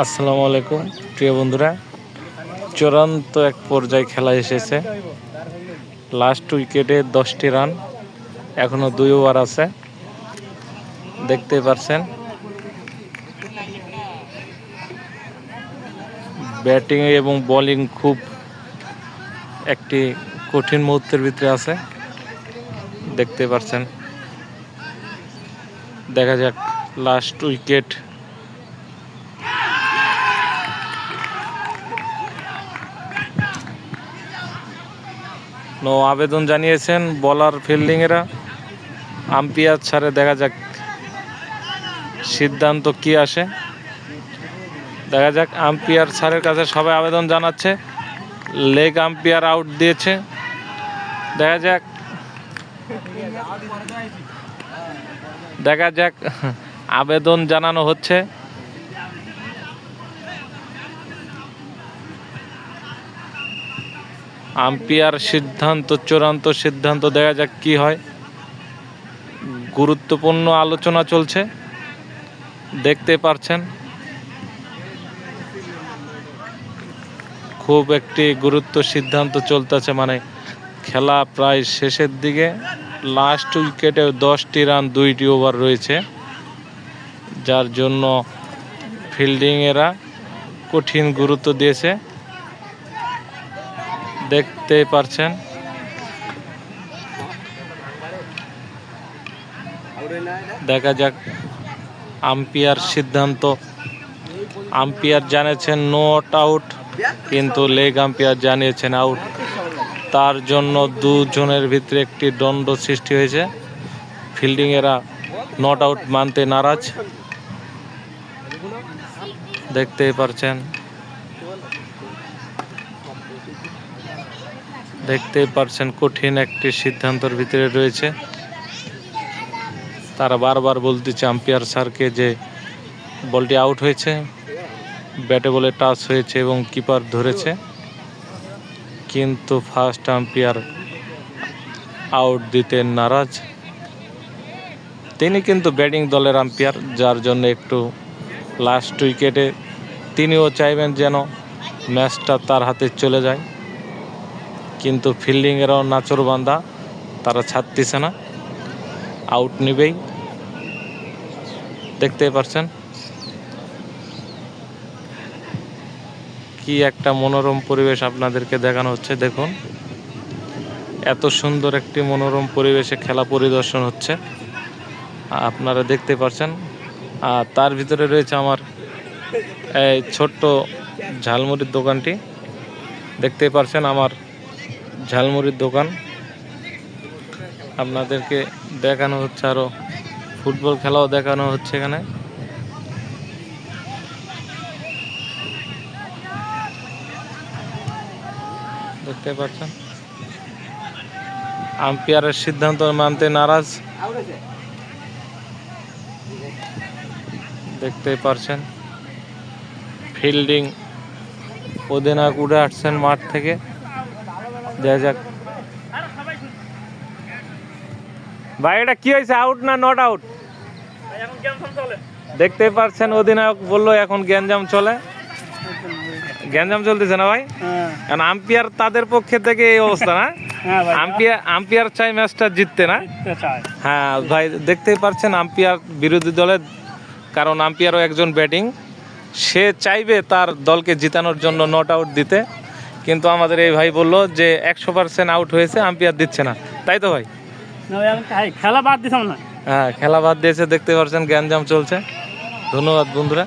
আসসালামু আলাইকুম প্রিয় বন্ধুরা, চূড়ান্ত এক পর্যায়ে খেলা এসেছে। লাস্ট উইকেটে 10টি রান, এখনো 2 ওভার আছে। দেখতে পাচ্ছেন ব্যাটিং এবং বোলিং খুব একটি কঠিন মুহূর্তের ভিতরে আছে। দেখতে পাচ্ছেন, দেখা যাক লাস্ট উইকেট। আবেদন জানিয়েছেন বলার ফিল্ডিংয়েরা। আম্পায়ার ছাড়ে দেখা যাক সিদ্ধান্ত কি আসে। দেখা যাক, আম্পায়ার স্যারের কাছে সবাই আবেদন জানাচ্ছে। লেগ আম্পায়ার আউট দিয়েছে। দেখা যাক আবেদন জানানো হচ্ছে। আম্পায়ার সিদ্ধান্ত, চূড়ান্ত সিদ্ধান্ত, দেখা যাক কি হয়। গুরুত্বপূর্ণ আলোচনা চলছে, দেখতে পাচ্ছেন। খুব একটি গুরুত্ব সিদ্ধান্ত চলতেছে, মানে খেলা প্রায় শেষের দিকে। লাস্ট উইকেটে 10টি রান, 2টি ওভার রয়েছে, যার জন্য ফিল্ডিংয়েরা কঠিন গুরুত্ব দিয়েছে। দেখতে পাচ্ছেন দেখা যাক আম্পায়ার সিদ্ধান্ত। আম্পায়ার জানিয়েছেন নট আউট, কিন্তু লেগ আম্পায়ার জানিয়েছেন আউট। তার জন্য দুজনের ভিতরে একটি দ্বন্দ্ব সৃষ্টি হয়েছে। ফিল্ডিংয়েরা নট আউট মানতে নারাজ। দেখতেই পাচ্ছেন, কঠিন একটি সিদ্ধান্তের ভিতরে রয়েছে। তারা বারবার বলতেছে আম্পায়ার স্যারকে যে বলটি আউট হয়েছে, ব্যাটে বলে টাচ হয়েছে এবং কিপার ধরেছে, কিন্তু ফার্স্ট আম্পায়ার আউট দিতে নারাজ। তিনি কিন্তু ব্যাটিং দলের আম্পায়ার, যার জন্য একটু লাস্ট উইকেটে তিনিও চাইবেন যেন ম্যাচটা তার হাতে চলে যায়, কিন্তু ফিল্ডিংয়েরও নাচরবান্ধা, তারা ছাড়তেছে না, আউট নেবেই। দেখতে পাচ্ছেন কি একটা মনোরম পরিবেশ আপনাদেরকে দেখানো হচ্ছে। দেখুন, এত সুন্দর একটি মনোরম পরিবেশে খেলা পরিদর্শন হচ্ছে, আপনারা দেখতে পাচ্ছেন। আর তার ভিতরে রয়েছে আমার এই ছোট্ট ঝালমুড়ির দোকানটি। দেখতে পাচ্ছেন আমার ঝালমুড়ির দোকান। আপনাদেরকে দেখানো হচ্ছে, আরও ফুটবল খেলাও দেখানো হচ্ছে এখানে। দেখতে পাচ্ছেন আম্পায়ারের সিদ্ধান্ত মানতে নারাজ। দেখতে পাচ্ছেন ফিল্ডিং অধিনায়ক উঠে আসছেন মাঠ থেকে। দেখা যাক ভাই, এটা কি হয়েছে, আউট না নট আউট? দেখতে পাচ্ছেন অধিনায়ক বললো এখন গ্যাঞ্জাম চলে। গ্যাঞ্জাম চলতেছে না ভাই? কারণ আম্পায়ার তাদের পক্ষে থেকে এই অবস্থা না। আম্পায়ার চাই ম্যাচটা জিততে, না? হ্যাঁ ভাই, দেখতেই পাচ্ছেন আম্পায়ার বিরোধী দলের, কারণ আম্পায়ারও একজন ব্যাটিং, সে চাইবে তার দলকে জিতানোর জন্য নট আউট দিতে, কিন্তু আমাদের এই ভাই বললো যে 100% আউট হয়েছে, আম্পায়ার দিচ্ছে না। তাই তো ভাই? খেলা বাদ দিতাম না। হ্যাঁ, খেলা বাদ দিয়েছে। দেখতে পাচ্ছেন গ্যাঞ্জাম চলছে। ধন্যবাদ বন্ধুরা।